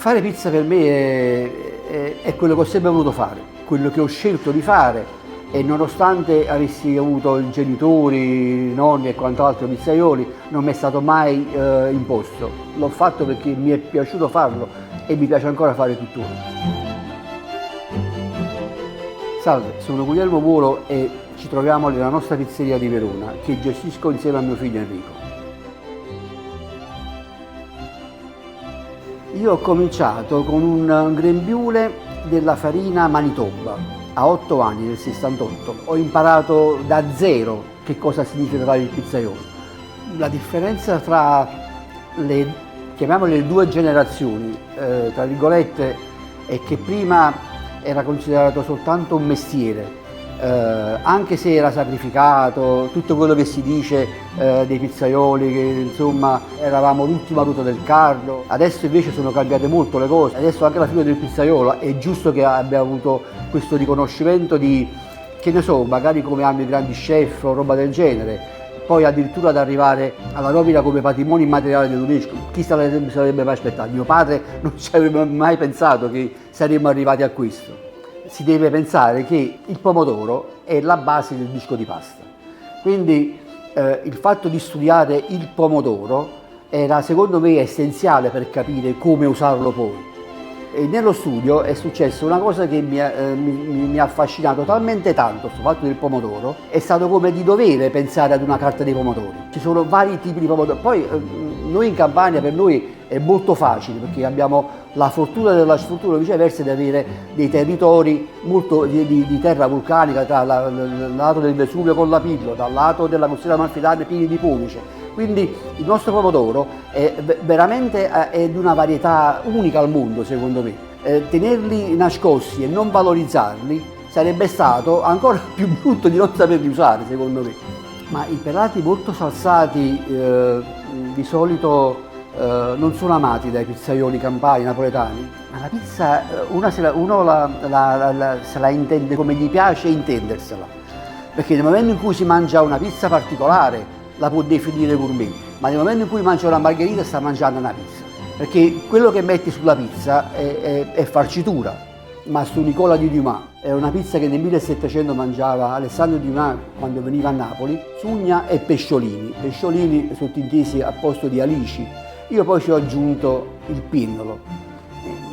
Fare pizza per me è quello che ho sempre voluto fare, quello che ho scelto di fare, e nonostante avessi avuto i genitori, i nonni e quant'altro pizzaioli, non mi è stato mai imposto. L'ho fatto perché mi è piaciuto farlo e mi piace ancora fare tuttora. Salve, sono Guglielmo Buolo e ci troviamo nella nostra pizzeria di Verona, che gestisco insieme a mio figlio Enrico. Io ho cominciato con un grembiule della farina Manitoba a 8 anni, nel 68. Ho imparato da zero che cosa significa fare il pizzaiolo. La differenza tra chiamiamole due generazioni, tra virgolette, è che prima era considerato soltanto un mestiere, anche se era sacrificato, tutto quello che si dice dei pizzaioli, che insomma eravamo l'ultima ruota del carro. Adesso invece sono cambiate molto le cose, adesso anche la figura del pizzaiolo è giusto che abbia avuto questo riconoscimento di, che ne so, magari come hanno i grandi chef o roba del genere, poi addirittura ad arrivare alla nomina come patrimonio immateriale dell'UNESCO. Chi sarebbe mai aspettato? Mio padre non ci avrebbe mai pensato che saremmo arrivati a questo. Si deve pensare che il pomodoro è la base del disco di pasta, quindi il fatto di studiare il pomodoro era secondo me essenziale per capire come usarlo poi. E nello studio è successa una cosa che mi ha affascinato talmente tanto, sul fatto del pomodoro, è stato come di dovere pensare ad una carta dei pomodori. Ci sono vari tipi di pomodoro, poi noi in Campania per noi è molto facile perché abbiamo la fortuna della sfortuna viceversa di avere dei territori molto di terra vulcanica, dal lato del Vesuvio con la Pillo, dal lato della costiera amalfitana pieni di pomice. Quindi il nostro pomodoro è veramente è di una varietà unica al mondo, secondo me. Tenerli nascosti e non valorizzarli sarebbe stato ancora più brutto di non saperli usare, secondo me. Ma i pelati molto salsati di solito non sono amati dai pizzaioli campani, napoletani. Ma la pizza uno se la intende come gli piace intendersela. Perché nel momento in cui si mangia una pizza particolare la può definire gourmet, ma nel momento in cui mangia una margherita sta mangiando una pizza, perché quello che metti sulla pizza è farcitura. Mastro Nicola di Dumas è una pizza che nel 1700 mangiava Alessandro Dumas quando veniva a Napoli, sugna e pesciolini sottintesi al posto di alici. Io poi ci ho aggiunto il pinnolo.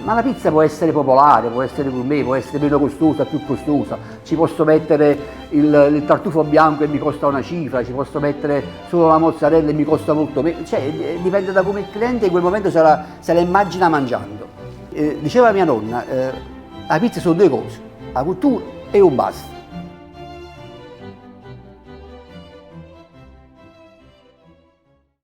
Ma la pizza può essere popolare, può essere gourmet, può essere meno costosa, più costosa. Ci posso mettere il tartufo bianco e mi costa una cifra, ci posso mettere solo la mozzarella e mi costa molto meno. Cioè, dipende da come il cliente in quel momento se la immagina mangiando. Diceva mia nonna, la pizza sono due cose, la cottura e un basta.